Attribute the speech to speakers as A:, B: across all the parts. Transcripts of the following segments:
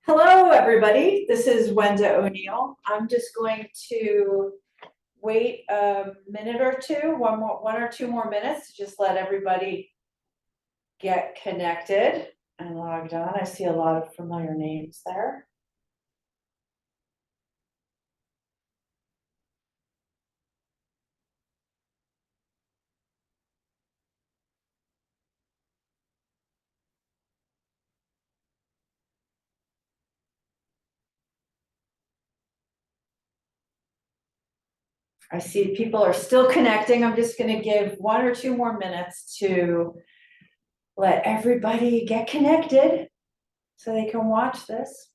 A: Hello, everybody. This is Wenda O'Neill. I'm just going to wait a minute or two, one or two more minutes to just let everybody get connected and logged on. I see a lot of familiar names there. I see people are still connecting. I'm just going to give one or two more minutes to let everybody get connected so they can watch this.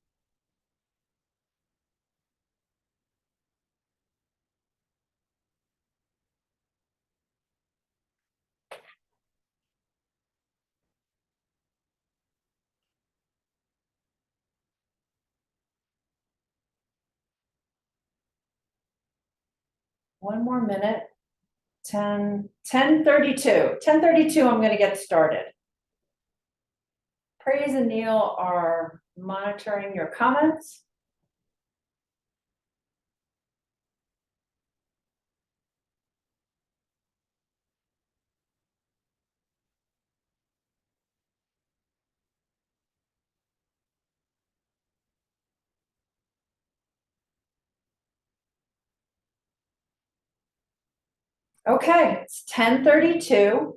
A: One more minute. 10:32. 10:32, I'm going to get started. Praise and Neil are monitoring your comments. Okay, it's 10:32.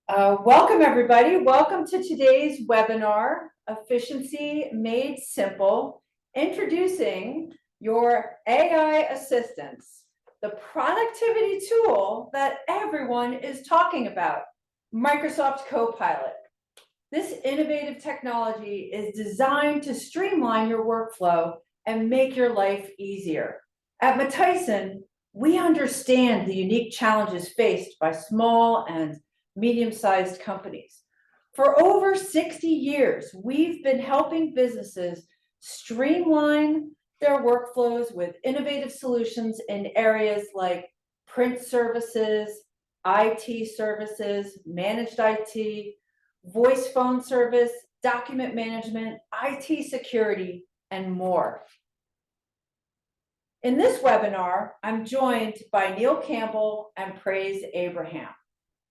A: Welcome, everybody. Welcome to today's webinar, Efficiency Made Simple, introducing your AI assistants, the productivity tool that everyone is talking about, Microsoft Copilot. This innovative technology is designed to streamline your workflow and make your life easier. At Matthijssen, we understand the unique challenges faced by small and medium-sized companies. For over 60 years, we've been helping businesses streamline their workflows with innovative solutions in areas like print services, IT services, managed IT, voice phone service, document management, IT security, and more. In this webinar, I'm joined by Neil Campbell and Praise Abraham,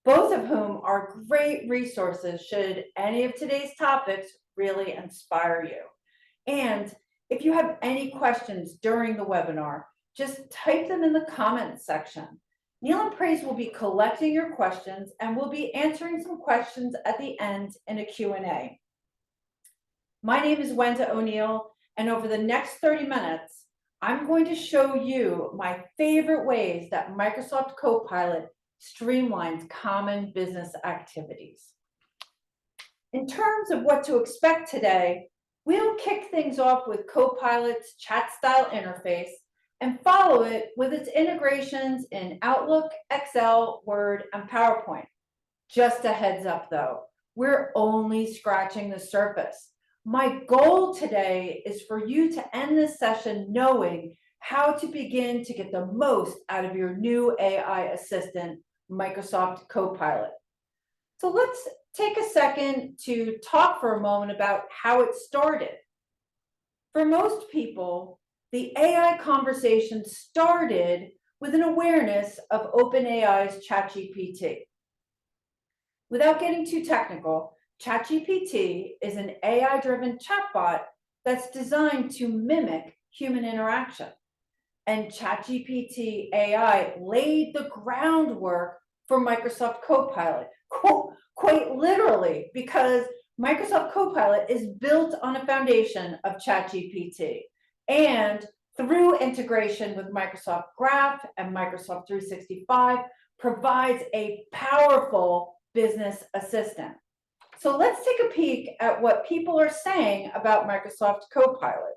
A: both of whom are great resources should any of today's topics really inspire you. And if you have any questions during the webinar, just type them in the comments section. Neil and Praise will be collecting your questions and we'll be answering some questions at the end in a Q&A. My name is Wenda O'Neill, and over the next 30 minutes, I'm going to show you my favorite ways that Microsoft Copilot streamlines common business activities. In terms of what to expect today, we'll kick things off with Copilot's chat-style interface and follow it with its integrations in Outlook, Excel, Word, and PowerPoint. Just a heads up though, we're only scratching the surface. My goal today is for you to end this session knowing how to begin to get the most out of your new AI assistant, Microsoft Copilot. So let's take a second to talk for a moment about how it started. For most people, the AI conversation started with an awareness of OpenAI's ChatGPT. Without getting too technical, ChatGPT is an AI-driven chatbot that's designed to mimic human interaction. And ChatGPT AI laid the groundwork for Microsoft Copilot, quite literally, because Microsoft Copilot is built on a foundation of ChatGPT. And through integration with Microsoft Graph and Microsoft 365, provides a powerful business assistant. So let's take a peek at what people are saying about Microsoft Copilot.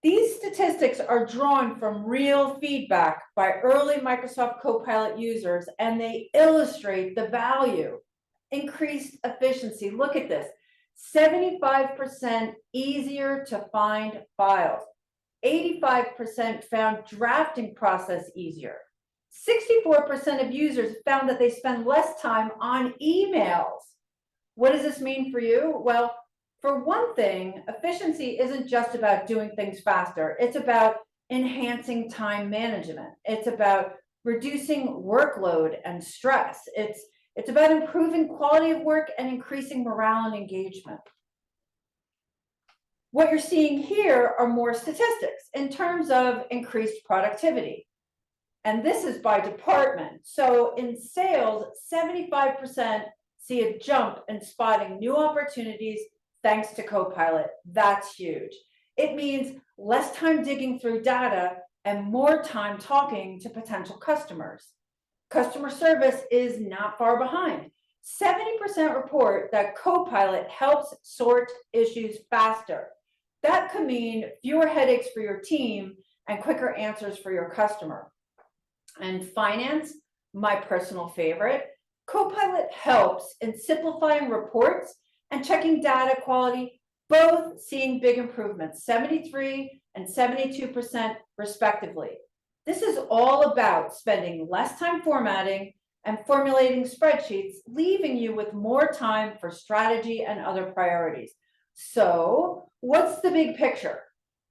A: These statistics are drawn from real feedback by early Microsoft Copilot users, and they illustrate the value. Increased efficiency. Look at this. 75% easier to find files. 85% found drafting process easier. 64% of users found that they spend less time on emails. What does this mean for you? Well, For one thing, efficiency isn't just about doing things faster. It's about enhancing time management. It's about reducing workload and stress. It's about improving quality of work and increasing morale and engagement. What you're seeing here are more statistics in terms of increased productivity. And this is by department. So in sales, 75% see a jump in spotting new opportunities thanks to Copilot. That's huge. It means less time digging through data and more time talking to potential customers. Customer service is not far behind. 70% report that Copilot helps sort issues faster. That could mean fewer headaches for your team and quicker answers for your customer. And finance, my personal favorite, Copilot helps in simplifying reports and checking data quality, both seeing big improvements, 73 and 72% respectively. This is all about spending less time formatting and formulating spreadsheets, leaving you with more time for strategy and other priorities. So, what's the big picture?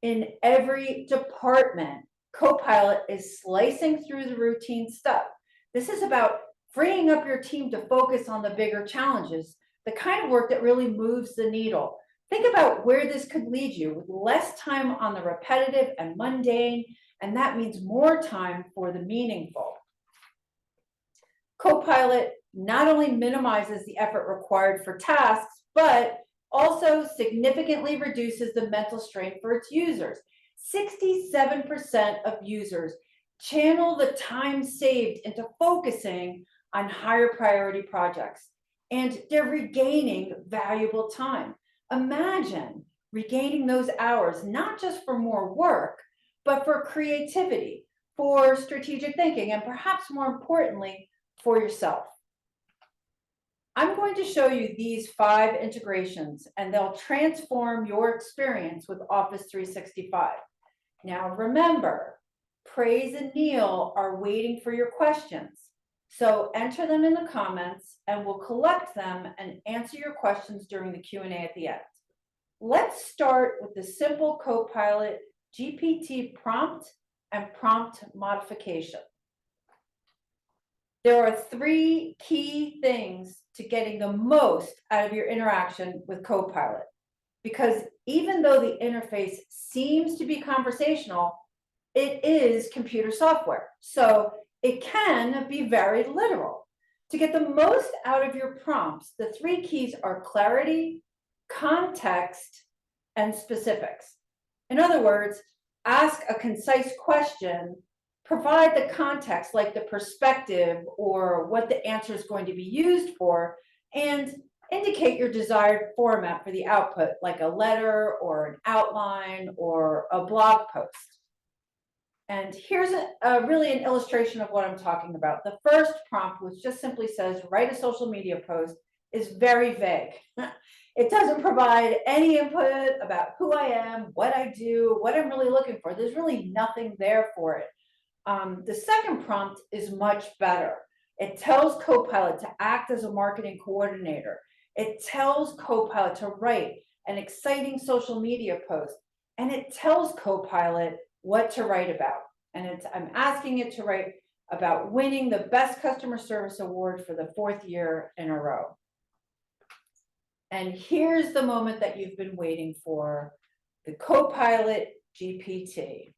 A: In every department, Copilot is slicing through the routine stuff. This is about freeing up your team to focus on the bigger challenges, the kind of work that really moves the needle. Think about where this could lead you with less time on the repetitive and mundane, and that means more time for the meaningful. Copilot not only minimizes the effort required for tasks, but also significantly reduces the mental strain for its users. 67% of users channel the time saved into focusing on higher priority projects, and they're regaining valuable time. Imagine regaining those hours, not just for more work, but for creativity, for strategic thinking, and perhaps more importantly, for yourself. I'm going to show you these 5 integrations, and they'll transform your experience with Office 365. Now, remember, Praise and Neil are waiting for your questions. So enter them in the comments, and we'll collect them and answer your questions during the Q&A at the end. Let's start with the simple Copilot GPT prompt and prompt modification. There are 3 key things to getting the most out of your interaction with Copilot, because even though the interface seems to be conversational, it is computer software, so it can be very literal. To get the most out of your prompts, the 3 keys are clarity, context, and specifics. In other words, ask a concise question, provide the context, like the perspective or what the answer is going to be used for, and indicate your desired format for the output, like a letter or an outline or a blog post. And here's really an illustration of what I'm talking about. The first prompt, which just simply says, write a social media post, is very vague. It doesn't provide any input about who I am, what I do, what I'm really looking for. There's really nothing there for it. The second prompt is much better. It tells Copilot to act as a marketing coordinator. It tells Copilot to write an exciting social media post, and it tells Copilot what to write about. And I'm asking it to write about winning the Best Customer Service Award for the 4th year in a row. And here's the moment that you've been waiting for, the Copilot GPT.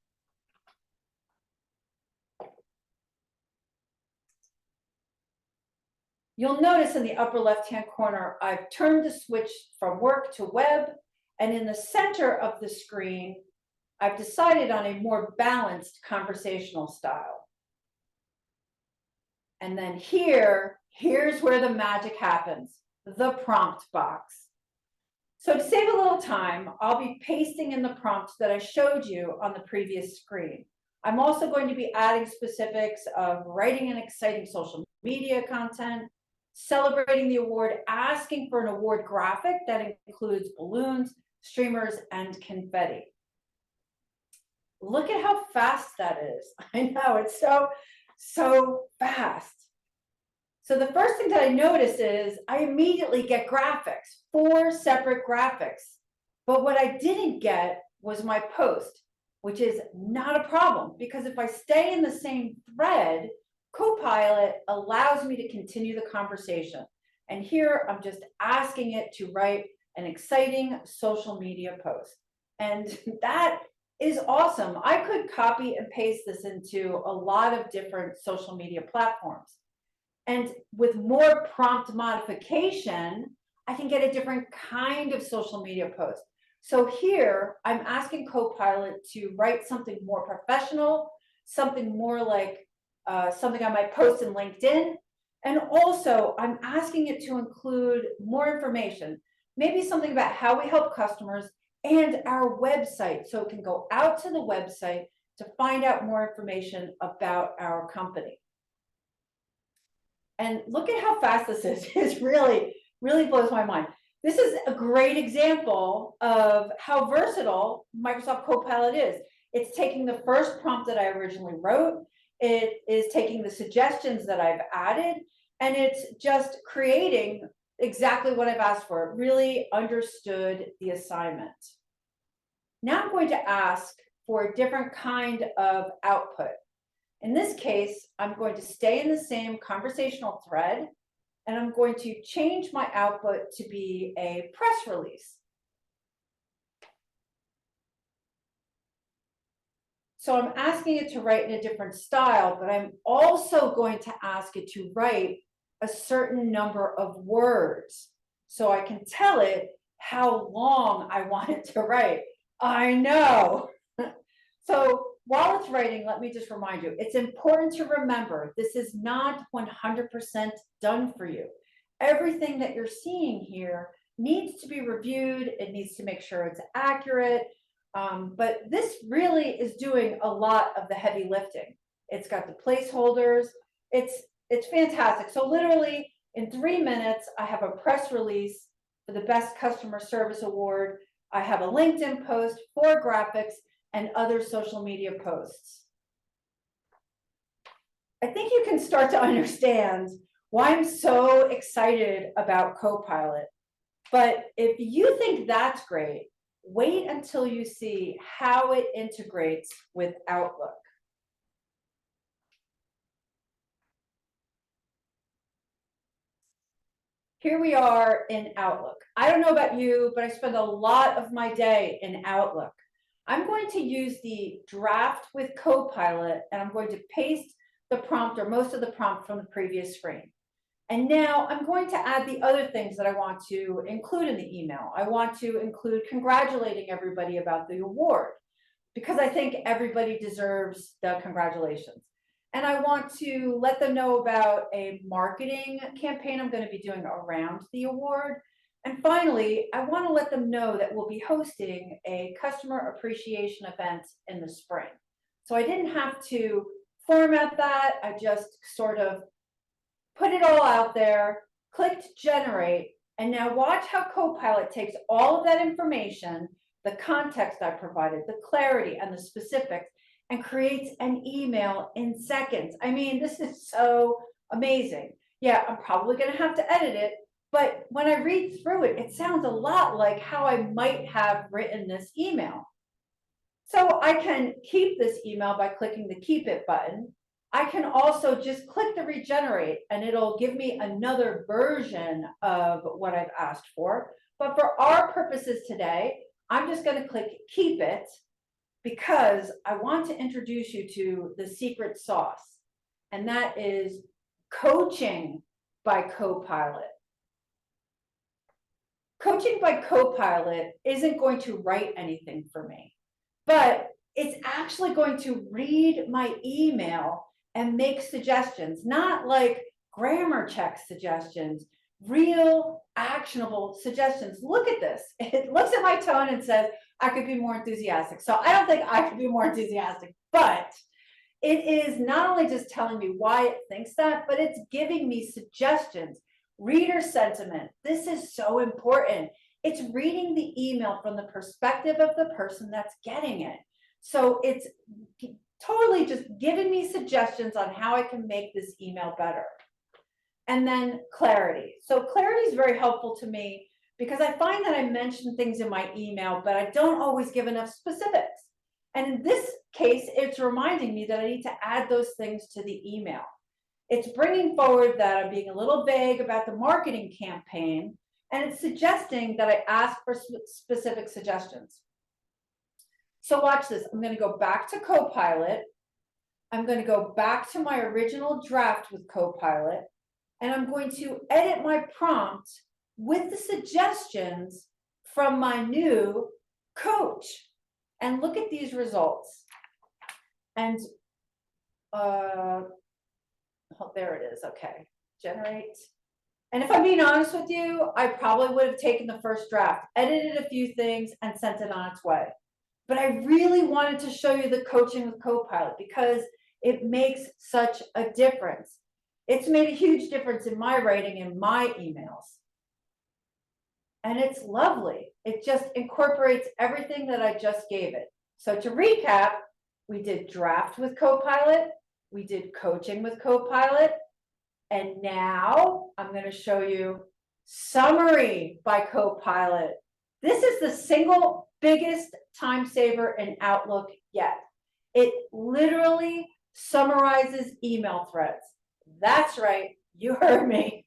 A: You'll notice in the upper left-hand corner, I've turned the switch from work to web, and in the center of the screen, I've decided on a more balanced conversational style. And then here's where the magic happens, the prompt box. So to save a little time, I'll be pasting in the prompts that I showed you on the previous screen. I'm also going to be adding specifics of writing an exciting social media content, celebrating the award, asking for an award graphic that includes balloons, streamers, and confetti. Look at how fast that is. I know, it's so fast. So the first thing that I notice is I immediately get graphics, 4 separate graphics. But what I didn't get was my post, which is not a problem because if I stay in the same thread, Copilot allows me to continue the conversation. And here I'm just asking it to write an exciting social media post. And that is awesome. I could copy and paste this into a lot of different social media platforms. And with more prompt modification, I can get a different kind of social media post. So here, I'm asking Copilot to write something more professional, something more like something I might post in LinkedIn. And also, I'm asking it to include more information, maybe something about how we help customers and our website. So it can go out to the website to find out more information about our company. And look at how fast this is. It really blows my mind. This is a great example of how versatile Microsoft Copilot is. It's taking the first prompt that I originally wrote, it is taking the suggestions that I've added, and it's just creating exactly what I've asked for. It really understood the assignment. Now I'm going to ask for a different kind of output. In this case, I'm going to stay in the same conversational thread, and I'm going to change my output to be a press release. So I'm asking it to write in a different style, but I'm also going to ask it to write a certain number of words so I can tell it how long I want it to write. I know. So while it's writing, let me just remind you, it's important to remember this is not 100% done for you. Everything that you're seeing here needs to be reviewed. It needs to make sure it's accurate. But this really is doing a lot of the heavy lifting. It's got the placeholders. It's fantastic. So literally in 3 minutes, I have a press release for the Best Customer Service Award. I have a LinkedIn post, 4 graphics, and other social media posts. I think you can start to understand why I'm so excited about Copilot. But if you think that's great, wait until you see how it integrates with Outlook. Here we are in Outlook. I don't know about you, but I spend a lot of my day in Outlook. I'm going to use the draft with Copilot, and I'm going to paste the prompt or most of the prompt from the previous screen. And now I'm going to add the other things that I want to include in the email. I want to include congratulating everybody about the award because I think everybody deserves the congratulations. And I want to let them know about a marketing campaign I'm going to be doing around the award. And finally, I want to let them know that we'll be hosting a customer appreciation event in the spring. So I didn't have to format that. I just sort of put it all out there, clicked generate, and now watch how Copilot takes all of that information, the context I provided, the clarity and the specifics, and creates an email in seconds. I mean, this is so amazing. Yeah, I'm probably going to have to edit it, but when I read through it, it sounds a lot like how I might have written this email. So I can keep this email by clicking the keep it button. I can also just click the regenerate and it'll give me another version of what I've asked for. But for our purposes today, I'm just going to click keep it because I want to introduce you to the secret sauce. And that is coaching by Copilot. Coaching by Copilot isn't going to write anything for me, but it's actually going to read my email and make suggestions, not like grammar check suggestions, real actionable suggestions. Look at this. It looks at my tone and says, I could be more enthusiastic. So I don't think I could be more enthusiastic, but it is not only just telling me why it thinks that, but it's giving me suggestions. Reader sentiment. This is so important. It's reading the email from the perspective of the person that's getting it. So it's totally just giving me suggestions on how I can make this email better. and then clarity. So clarity is very helpful to me because I find that I mention things in my email, but I don't always give enough specifics. And in this case, it's reminding me that I need to add those things to the email. It's bringing forward that I'm being a little vague about the marketing campaign, and it's suggesting that I ask for specific suggestions. So watch this. I'm going to go back to Copilot. I'm going to go back to my original draft with Copilot, and I'm going to edit my prompt with the suggestions from my new coach. And look at these results. And oh, there it is. Okay, generate. And if I'm being honest with you, I probably would have taken the first draft, edited a few things, and sent it on its way. But I really wanted to show you the coaching with Copilot because it makes such a difference. It's made a huge difference in my writing in my emails. And it's lovely. It just incorporates everything that I just gave it. So to recap, we did draft with Copilot, we did coaching with Copilot, and now I'm going to show you summary by Copilot. This is the single biggest time saver in Outlook yet. It literally summarizes email threads. That's right, you heard me.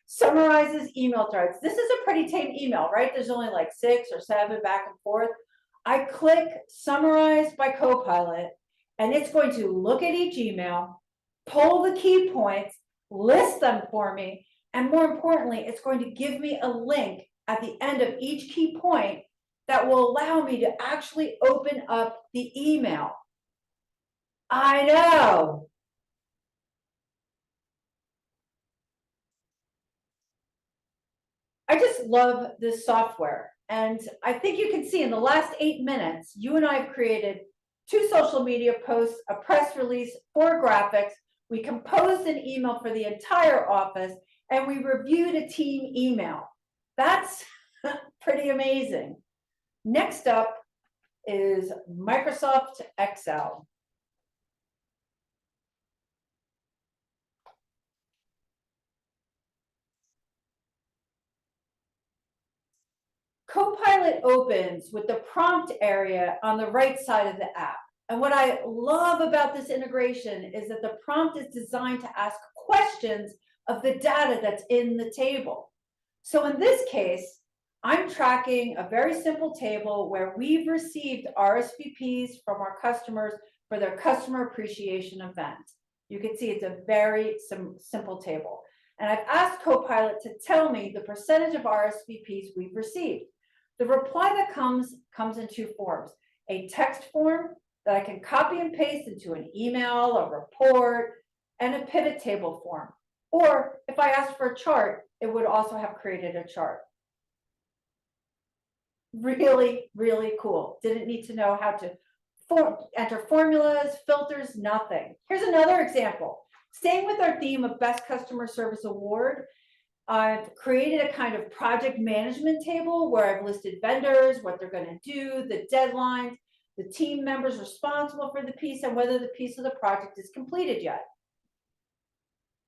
A: Summarizes email threads. This is a pretty tame email, right? There's only like 6 or 7 back and forth. I click summarize by Copilot, and it's going to look at each email, pull the key points, list them for me, and more importantly, it's going to give me a link at the end of each key point that will allow me to actually open up the email. I know. I just love this software. And I think you can see in the last 8 minutes, you and I have created 2 social media posts, a press release, 4 graphics. We composed an email for the entire office, and we reviewed a team email. That's pretty amazing. Next up is Microsoft Excel. Copilot opens with the prompt area on the right side of the app. And what I love about this integration is that the prompt is designed to ask questions of the data that's in the table. So in this case, I'm tracking a very simple table where we've received RSVPs from our customers for their customer appreciation event. You can see it's a very simple table. And I've asked Copilot to tell me the percentage of RSVPs we've received. The reply that comes in 2 forms: a text form that I can copy and paste into an email, a report, and a pivot table form. Or if I asked for a chart, it would also have created a chart. Really, really cool. Didn't need to know how to enter formulas, filters, nothing. Here's another example. Staying with our theme of Best Customer Service Award, I've created a kind of project management table where I've listed vendors, what they're going to do, the deadlines, the team members responsible for the piece, and whether the piece of the project is completed yet.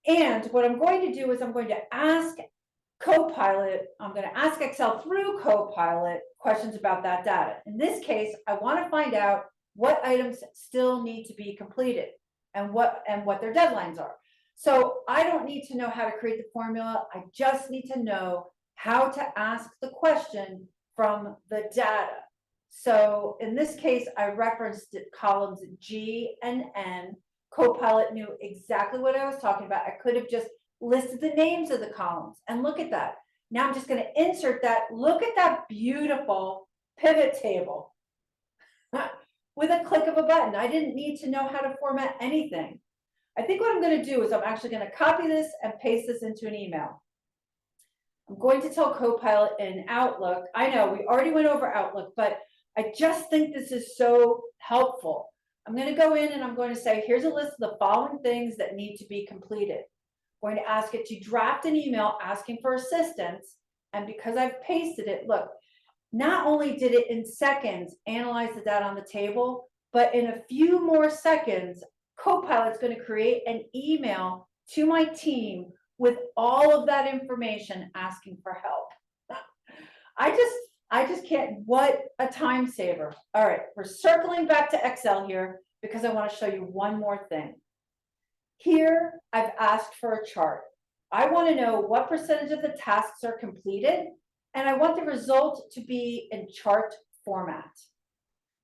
A: And what I'm going to do is I'm going to ask Copilot, I'm going to ask Excel through Copilot questions about that data. In this case, I want to find out what items still need to be completed and what their deadlines are. So I don't need to know how to create the formula. I just need to know how to ask the question from the data. So in this case, I referenced columns G and N. Copilot knew exactly what I was talking about. I could have just listed the names of the columns, and look at that. Now I'm just going to insert that. Look at that beautiful pivot table with a click of a button. I didn't need to know how to format anything. I think what I'm going to do is I'm actually going to copy this and paste this into an email. I'm going to tell Copilot in Outlook. I know we already went over Outlook, but I just think this is so helpful. I'm going to go in and I'm going to say, here's a list of the following things that need to be completed. I'm going to ask it to draft an email asking for assistance. And because I've pasted it, look, not only did it in seconds analyze the data on the table, but in a few more seconds, Copilot's going to create an email to my team with all of that information asking for help. I just can't, what a time saver. All right, we're circling back to Excel here because I want to show you one more thing. Here, I've asked for a chart. I want to know what percentage of the tasks are completed, and I want the result to be in chart format.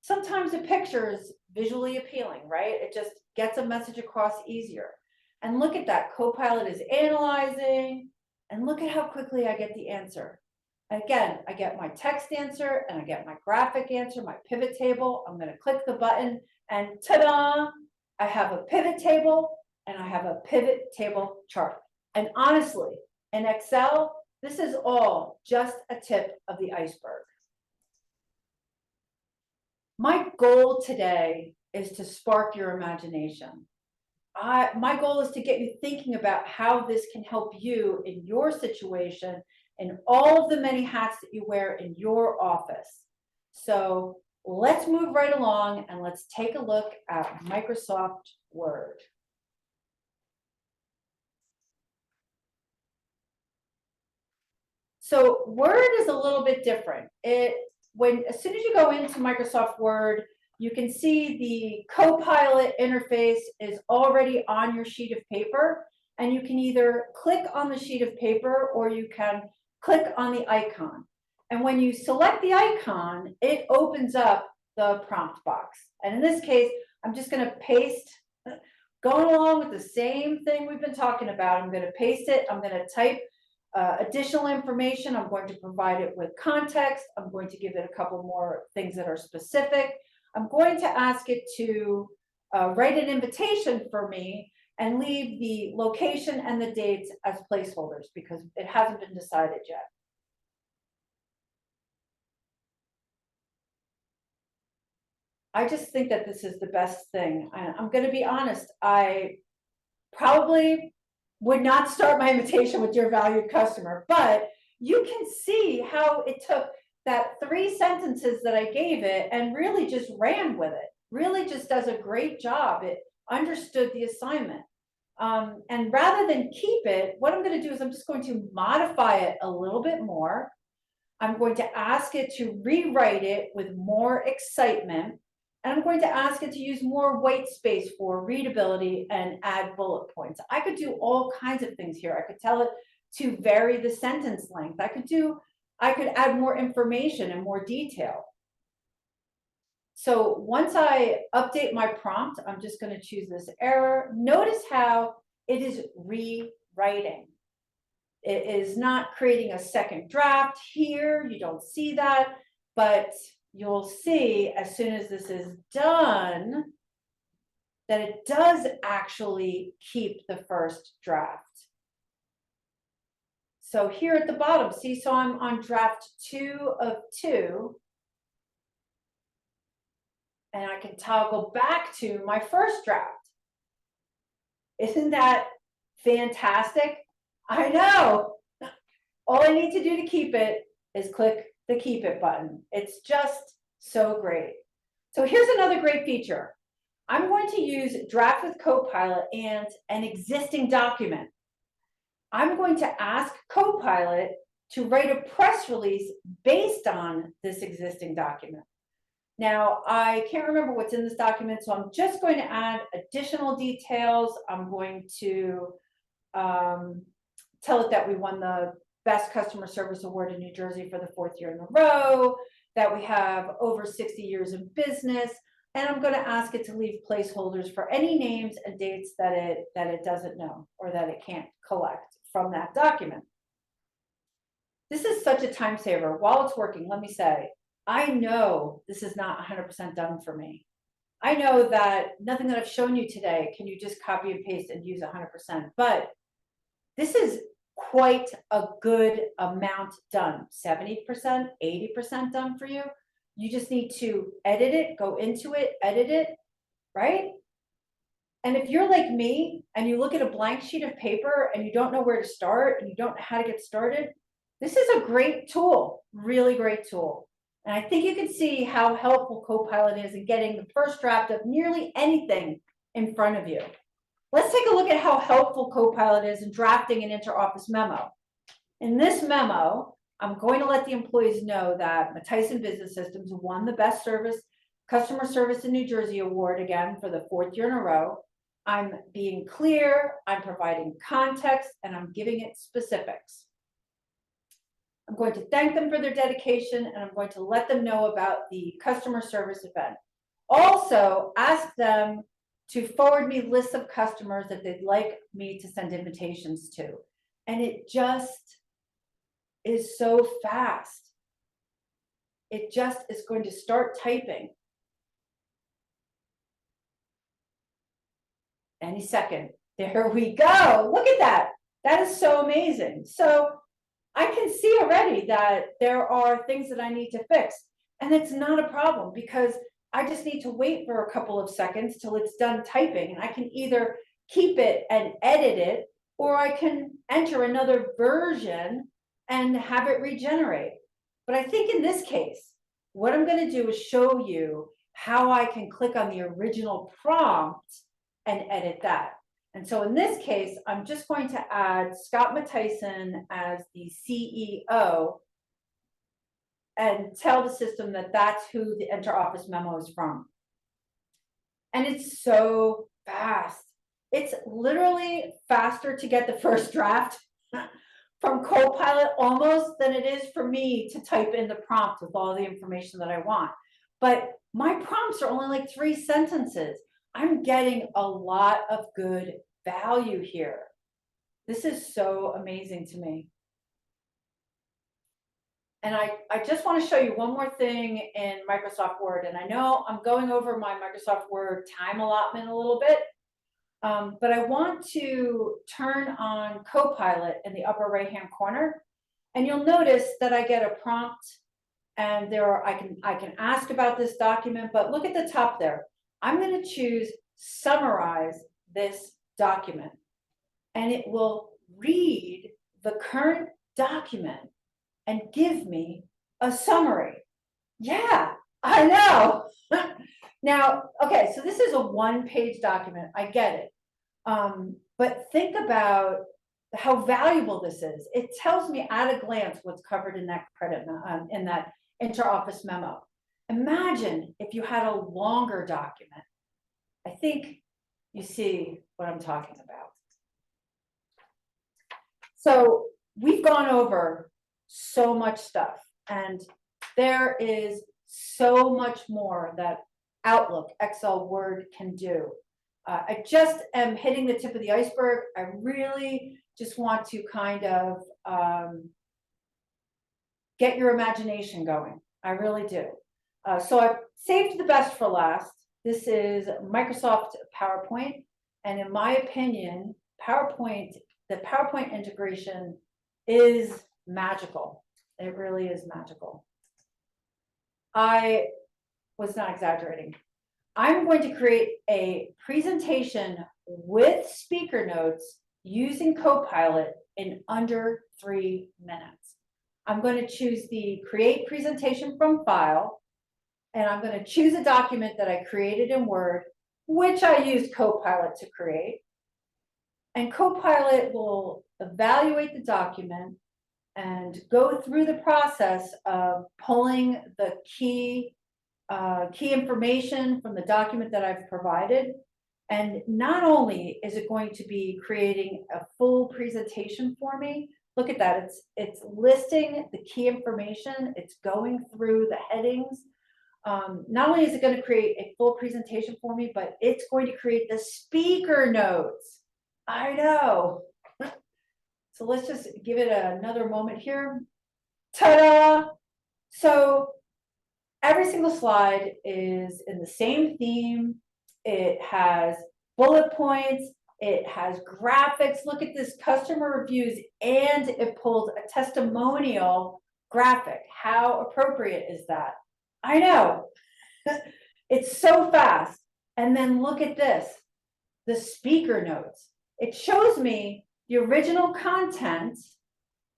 A: Sometimes a picture is visually appealing, right? It just gets a message across easier. And look at that, Copilot is analyzing, and look at how quickly I get the answer. Again, I get my text answer, and I get my graphic answer, my pivot table. I'm going to click the button, and ta-da! I have a pivot table, and I have a pivot table chart. And honestly, in Excel, this is all just a tip of the iceberg. My goal today is to spark your imagination. My goal is to get you thinking about how this can help you in your situation and all of the many hats that you wear in your office. So let's move right along and let's take a look at Microsoft Word. So Word is a little bit different. As soon as you go into Microsoft Word, you can see the Copilot interface is already on your sheet of paper, and you can either click on the sheet of paper or you can click on the icon. And when you select the icon, it opens up the prompt box. And in this case, I'm just going to paste, going along with the same thing we've been talking about. I'm going to paste it. I'm going to type additional information. I'm going to provide it with context. I'm going to give it a couple more things that are specific. I'm going to ask it to write an invitation for me and leave the location and the dates as placeholders because it hasn't been decided yet. I just think that this is the best thing. I'm going to be honest. I probably would not start my invitation with "Dear valued customer," but you can see how it took that 3 sentences that I gave it and really just ran with it. Really just does a great job. It understood the assignment. And rather than keep it, what I'm going to do is I'm just going to modify it a little bit more. I'm going to ask it to rewrite it with more excitement. And I'm going to ask it to use more white space for readability and add bullet points. I could do all kinds of things here. I could tell it to vary the sentence length. I could add more information and more detail. So once I update my prompt, I'm just going to choose this error. Notice how it is rewriting. It is not creating a second draft here. You don't see that, but you'll see as soon as this is done that it does actually keep the first draft. So here at the bottom, see, so I'm on draft 2 of 2. And I can toggle back to my first draft. Isn't that fantastic? I know. All I need to do to keep it is click the keep it button. It's just so great. So here's another great feature. I'm going to use Draft with Copilot and an existing document. I'm going to ask Copilot to write a press release based on this existing document. Now, I can't remember what's in this document, so I'm just going to add additional details. I'm going to tell it that we won the Best Customer Service Award in New Jersey for the 4th year in a row, that we have over 60 years in business, and I'm going to ask it to leave placeholders for any names and dates that it doesn't know or that it can't collect from that document. This is such a time saver. While it's working, let me say, I know this is not 100% done for me. I know that nothing that I've shown you today can you just copy and paste and use 100%, but this is quite a good amount done. 70%, 80% done for you. You just need to edit it, go into it, edit it, right? And if you're like me and you look at a blank sheet of paper and you don't know where to start and you don't know how to get started, this is a great tool, really great tool. And I think you can see how helpful Copilot is in getting the first draft of nearly anything in front of you. Let's take a look at how helpful Copilot is in drafting an inter-office memo. In this memo, I'm going to let the employees know that Matthijssen Business Systems won the Best Customer Service in New Jersey award again for the 4th year in a row. I'm being clear, I'm providing context, and I'm giving it specifics. I'm going to thank them for their dedication, and I'm going to let them know about the customer service event. Also, ask them to forward me lists of customers that they'd like me to send invitations to. And it just is so fast. It just is going to start typing any second. There we go. Look at that. That is so amazing. So I can see already that there are things that I need to fix, and it's not a problem because I just need to wait for a couple of seconds till it's done typing, and I can either keep it and edit it, or I can enter another version and have it regenerate. But I think in this case, what I'm going to do is show you how I can click on the original prompt and edit that. And so in this case, I'm just going to add Scott Matthijssen as the CEO and tell the system that that's who the inter-office memo is from. And it's so fast. It's literally faster to get the first draft from Copilot almost than it is for me to type in the prompt with all the information that I want. But my prompts are only like 3 sentences. I'm getting a lot of good value here. This is so amazing to me. And I just want to show you one more thing in Microsoft Word. And I know I'm going over my Microsoft Word time allotment a little bit, but I want to turn on Copilot in the upper right-hand corner. And you'll notice that I get a prompt, and I can ask about this document, but look at the top there. I'm going to choose summarize this document, and it will read the current document and give me a summary. Yeah, I know. Now, okay, so this is a 1-page document. I get it. But think about how valuable this is. It tells me at a glance what's covered in that in that inter-office memo. Imagine if you had a longer document. I think you see what I'm talking about. So we've gone over so much stuff, and there is so much more that Outlook, Excel, Word can do. I just am hitting the tip of the iceberg. I really just want to kind of get your imagination going. I really do. So I've saved the best for last. This is Microsoft PowerPoint, and in my opinion, the PowerPoint integration is magical. It really is magical. I was not exaggerating. I'm going to create a presentation with speaker notes using Copilot in under 3 minutes. I'm going to choose the create presentation from file, and I'm going to choose a document that I created in Word, which I used Copilot to create. And Copilot will evaluate the document and go through the process of pulling the key information from the document that I've provided. And not only is it going to be creating a full presentation for me, look at that, it's listing the key information, it's going through the headings. Not only is it going to create a full presentation for me, but it's going to create the speaker notes. I know. So let's just give it another moment here. Ta-da! So every single slide is in the same theme. It has bullet points. It has graphics. Look at this, customer reviews, and it pulls a testimonial graphic. How appropriate is that? I know. It's so fast. And then look at this, the speaker notes. It shows me the original content,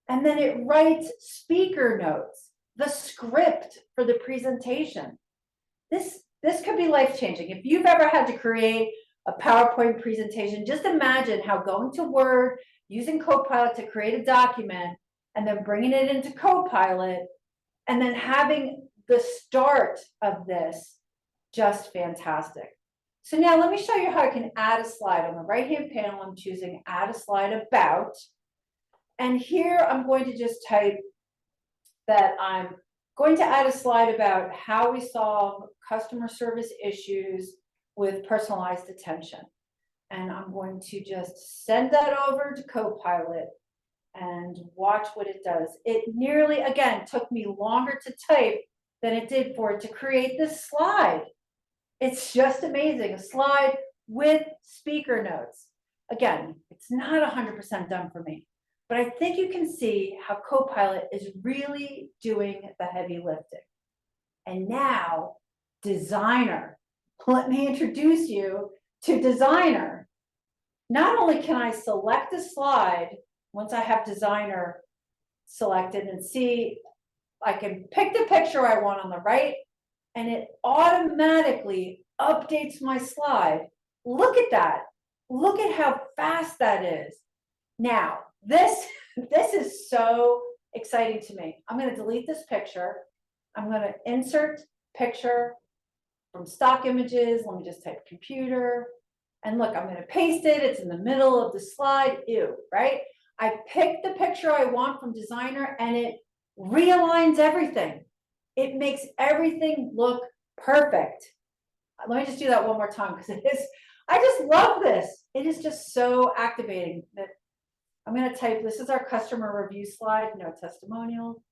A: and then it writes speaker notes, the script for the presentation. This could be life-changing. If you've ever had to create a PowerPoint presentation. Just imagine how going to Word, using Copilot to create a document, and then bringing it into Copilot, and then having the start of this just fantastic. So now let me show you how I can add a slide. On the right-hand panel, I'm choosing add a slide about. And here I'm going to just type that I'm going to add a slide about how we solve customer service issues with personalized attention. And I'm going to just send that over to Copilot and watch what it does. It nearly, again, took me longer to type than it did for it to create this slide. It's just amazing. A slide with speaker notes. Again, it's not 100% done for me, but I think you can see how Copilot is really doing the heavy lifting. And now, Designer. Let me introduce you to Designer. Not only can I select a slide once I have Designer selected and see, I can pick the picture I want on the right, and it automatically updates my slide. Look at that. Look at how fast that is. Now, this is so exciting to me. I'm going to delete this picture. I'm going to insert picture from stock images. Let me just type computer. And look, I'm going to paste it. It's in the middle of the slide. Ew, right? I picked the picture I want from Designer, and it realigns everything. It makes everything look perfect. Let me just do that one more time because I just love this. It is just so activating. That I'm going to type, this is our customer review slide, no testimonial,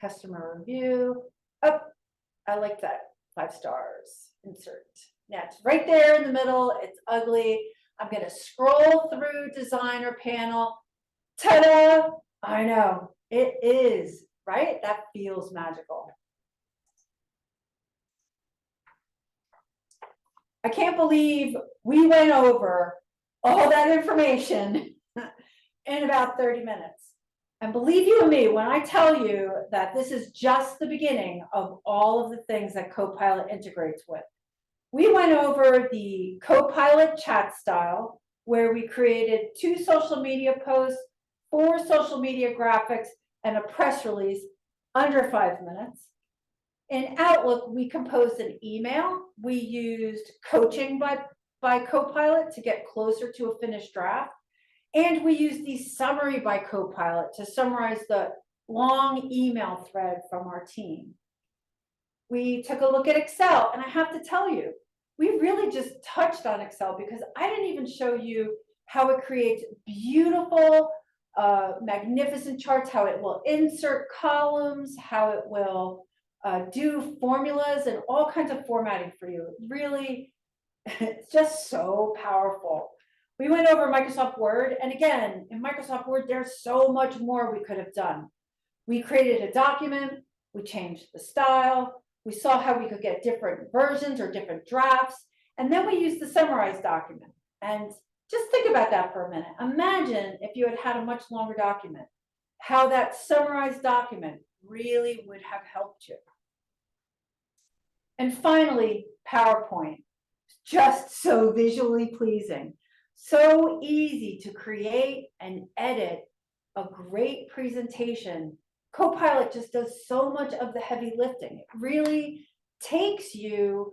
A: customer review. Oh, I like that. 5 stars, insert. Now it's right there in the middle. It's ugly. I'm going to scroll through Designer panel. Ta-da! I know, it is, right? That feels magical. I can't believe we went over all that information in about 30 minutes. And believe you me, when I tell you that this is just the beginning of all of the things that Copilot integrates with. We went over the Copilot chat style, where we created 2 social media posts, 4 social media graphics, and a press release under 5 minutes. In Outlook, we composed an email. We used coaching by Copilot to get closer to a finished draft. And we used the summary by Copilot to summarize the long email thread from our team. We took a look at Excel, and I have to tell you, we really just touched on Excel because I didn't even show you how it creates beautiful, magnificent charts, how it will insert columns, how it will do formulas and all kinds of formatting for you. Really, it's just so powerful. We went over Microsoft Word, and again, in Microsoft Word, there's so much more we could have done. We created a document, we changed the style, we saw how we could get different versions or different drafts, and then we used the summarized document. And just think about that for a minute. Imagine if you had had a much longer document, how that summarized document really would have helped you. And finally, PowerPoint, just so visually pleasing, so easy to create and edit a great presentation. Copilot just does so much of the heavy lifting. It really takes you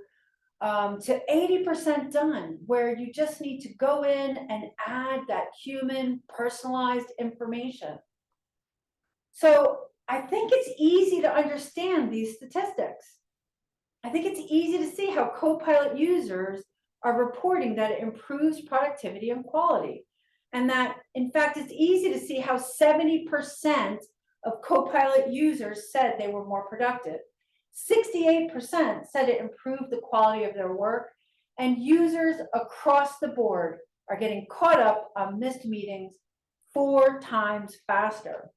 A: to 80% done, where you just need to go in and add that human personalized information. So I think it's easy to understand these statistics. I think it's easy to see how Copilot users are reporting that it improves productivity and quality. And that, in fact, it's easy to see how 70% of Copilot users said they were more productive. 68% said it improved the quality of their work, and users across the board are getting caught up on missed meetings 4 times faster.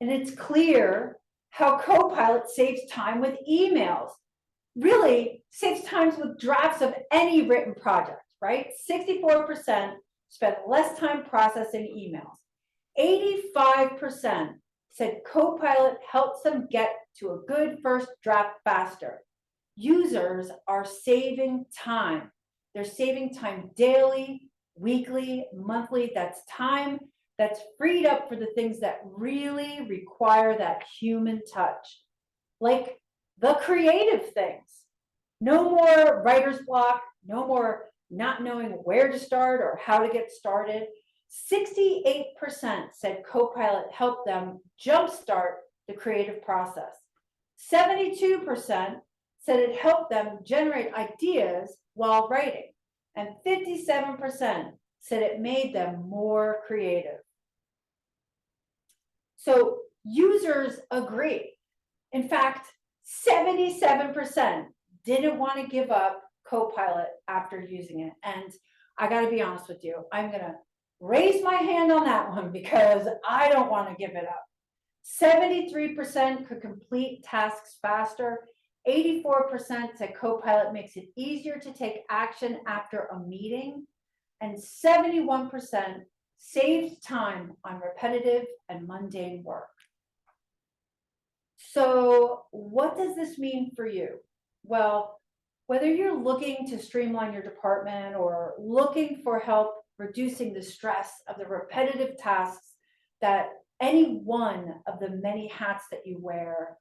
A: And it's clear how Copilot saves time with emails. Really saves time with drafts of any written project, right? 64% spent less time processing emails. 85% said Copilot helps them get to a good first draft faster. Users are saving time. They're saving time daily, weekly, monthly. That's time that's freed up for the things that really require that human touch, like the creative things. No more writer's block, no more not knowing where to start or how to get started. 68% said Copilot helped them jumpstart the creative process. 72% said it helped them generate ideas while writing. And 57% said it made them more creative. So users agree. In fact, 77% didn't want to give up Copilot after using it. And I got to be honest with you, I'm going to raise my hand on that one because I don't want to give it up. 73% could complete tasks faster. 84% said Copilot makes it easier to take action after a meeting. And 71% saved time on repetitive and mundane work. So what does this mean for you? Well, whether you're looking to streamline your department or looking for help reducing the stress of the repetitive tasks that any one of the many hats that you wear,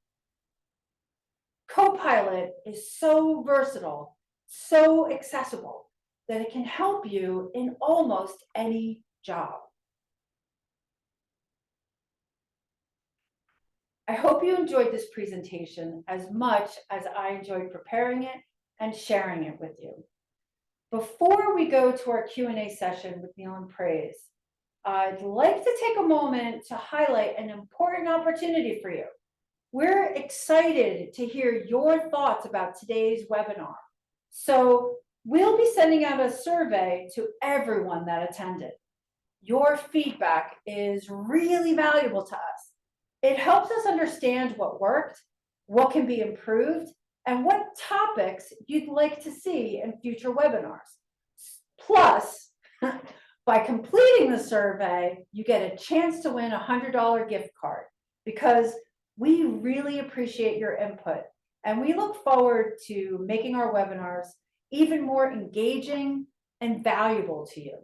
A: Copilot is so versatile, so accessible that it can help you in almost any job. I hope you enjoyed this presentation as much as I enjoyed preparing it and sharing it with you. Before we go to our Q&A session with Neil and Praise, I'd like to take a moment to highlight an important opportunity for you. We're excited to hear your thoughts about today's webinar. So we'll be sending out a survey to everyone that attended. Your feedback is really valuable to us. It helps us understand what worked, what can be improved, and what topics you'd like to see in future webinars. Plus, by completing the survey, you get a chance to win a $100 gift card because we really appreciate your input and we look forward to making our webinars even more engaging and valuable to you.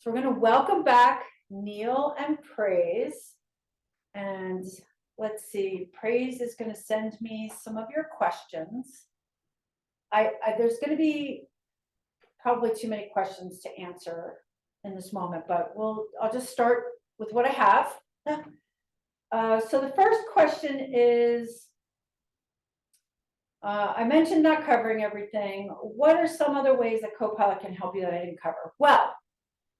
A: So we're going to welcome back Neil and Praise. And let's see, Praise is going to send me some of your questions. There's going to be probably too many questions to answer in this moment, but I'll just start with what I have. So the first question is, I mentioned not covering everything. What are some other ways that Copilot can help you that I didn't cover? Well,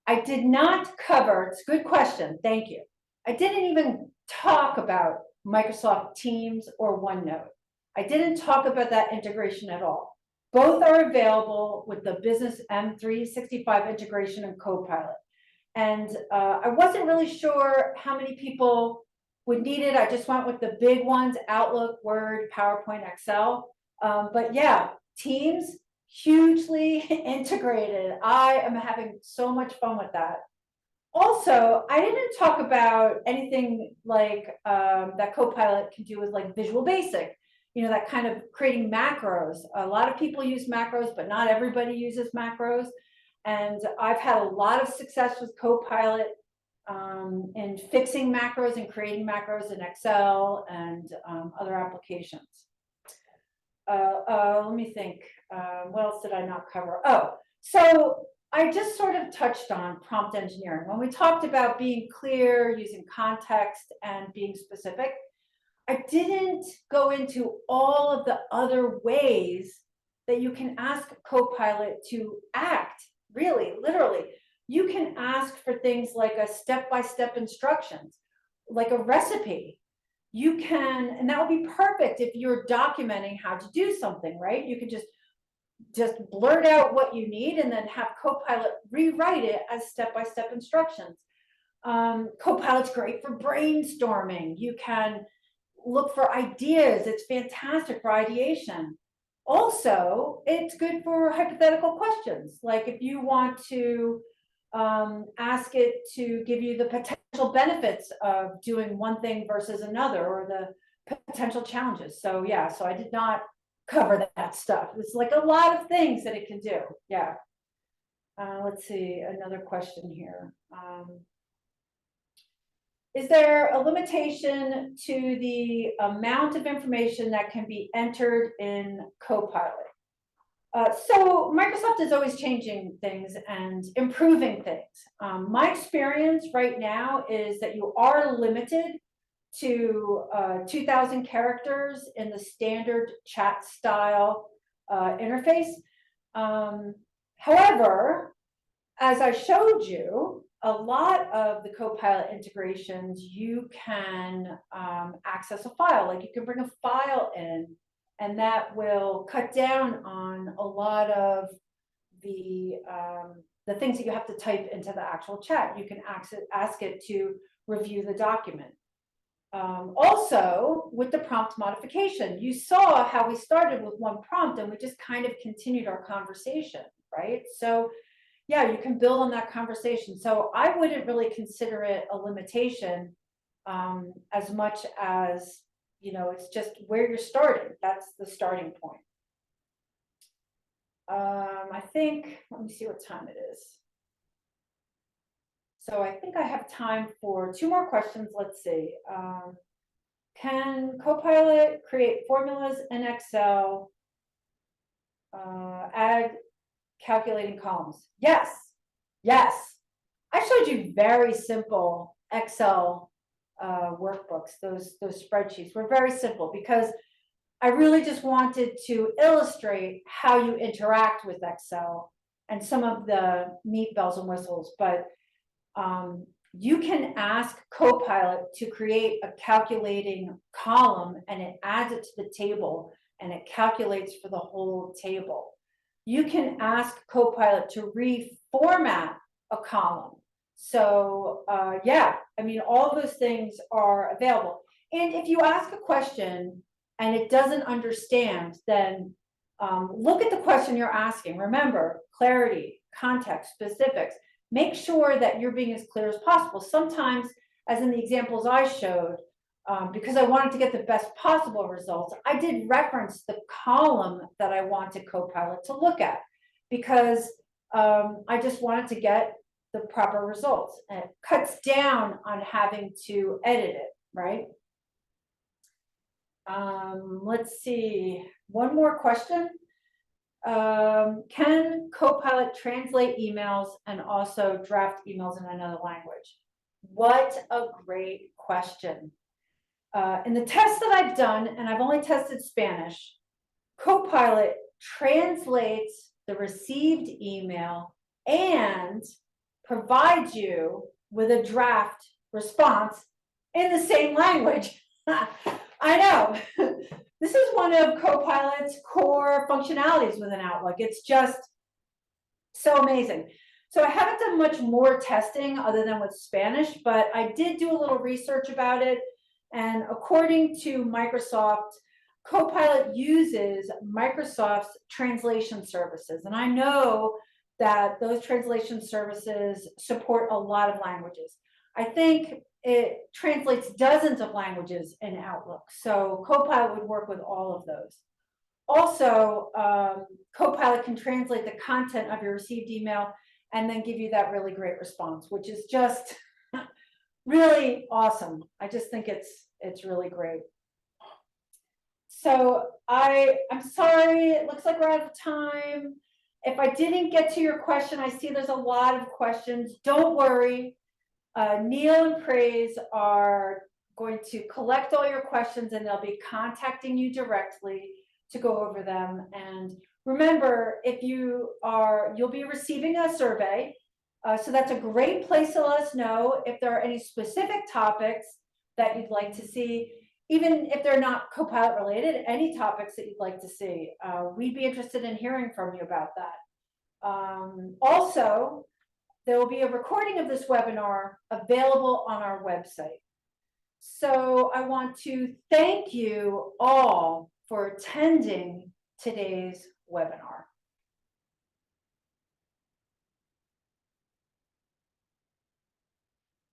A: I did not cover, it's a good question, thank you. I didn't even talk about Microsoft Teams or OneNote. I didn't talk about that integration at all. Both are available with the Business M365 integration and Copilot. And I wasn't really sure how many people would need it. I just went with the big ones, Outlook, Word, PowerPoint, Excel. But yeah, Teams, hugely integrated. I am having so much fun with that. Also, I didn't talk about anything like that Copilot can do with like Visual Basic, that kind of creating macros. A lot of people use macros, but not everybody uses macros. And I've had a lot of success with Copilot in fixing macros and creating macros in Excel and other applications. Let me think. What else did I not cover? Oh, so I just sort of touched on prompt engineering. When we talked about being clear, using context, and being specific, I didn't go into all of the other ways that you can ask Copilot to act, really, literally. You can ask for things like a step-by-step instructions, like a recipe. You can, and that would be perfect if you're documenting how to do something, right? You could just blurt out what you need and then have Copilot rewrite it as step-by-step instructions. Copilot's great for brainstorming. You can look for ideas. It's fantastic for ideation. Also, it's good for hypothetical questions. Like if you want to ask it to give you the potential benefits of doing one thing versus another or the potential challenges. So yeah, so I did not cover that stuff. It's like a lot of things that it can do. Yeah. Let's see, another question here. Is there a limitation to the amount of information that can be entered in Copilot? So Microsoft is always changing things and improving things. My experience right now is that you are limited to 2,000 characters in the standard chat style interface. However, as I showed you, a lot of the Copilot integrations, you can access a file. Like you can bring a file in, and that will cut down on a lot of the things that you have to type into the actual chat. You can ask it to review the document. Also, with the prompt modification, you saw how we started with one prompt and we just kind of continued our conversation, right? So yeah, you can build on that conversation. So I wouldn't really consider it a limitation as much as, you know, it's just where you're starting. That's the starting point. I think, let me see what time it is. So I think I have time for 2 more questions. Let's see. Can Copilot create formulas in Excel, add calculating columns? Yes, yes. I showed you very simple Excel workbooks. Those spreadsheets were very simple because I really just wanted to illustrate how you interact with Excel and some of the neat bells and whistles. But you can ask Copilot to create a calculating column and it adds it to the table and it calculates for the whole table. You can ask Copilot to reformat a column. So yeah, I mean, all those things are available. And if you ask a question and it doesn't understand, then look at the question you're asking. Remember, clarity, context, specifics. Make sure that you're being as clear as possible. Sometimes, as in the examples I showed, because I wanted to get the best possible results, I did reference the column that I wanted Copilot to look at because I just wanted to get the proper results. And it cuts down on having to edit it, right? Let's see, one more question. Can Copilot translate emails and also draft emails in another language? What a great question. In the tests that I've done, and I've only tested Spanish, Copilot translates the received email and provides you with a draft response in the same language. I know. This is one of Copilot's core functionalities within Outlook. It's just so amazing. So I haven't done much more testing other than with Spanish, but I did do a little research about it. And according to Microsoft, Copilot uses Microsoft's translation services. And I know that those translation services support a lot of languages. I think it translates dozens of languages in Outlook. So Copilot would work with all of those. Also, Copilot can translate the content of your received email and then give you that really great response, which is just really awesome. I just think it's really great. So I'm sorry, it looks like we're out of time. If I didn't get to your question, I see there's a lot of questions. Don't worry. Neil and Praise are going to collect all your questions and they'll be contacting you directly to go over them. And remember, you'll be receiving a survey. So that's a great place to let us know if there are any specific topics that you'd like to see, even if they're not Copilot related, any topics that you'd like to see. We'd be interested in hearing from you about that. Also, there will be a recording of this webinar available on our website. So I want to thank you all for attending today's webinar.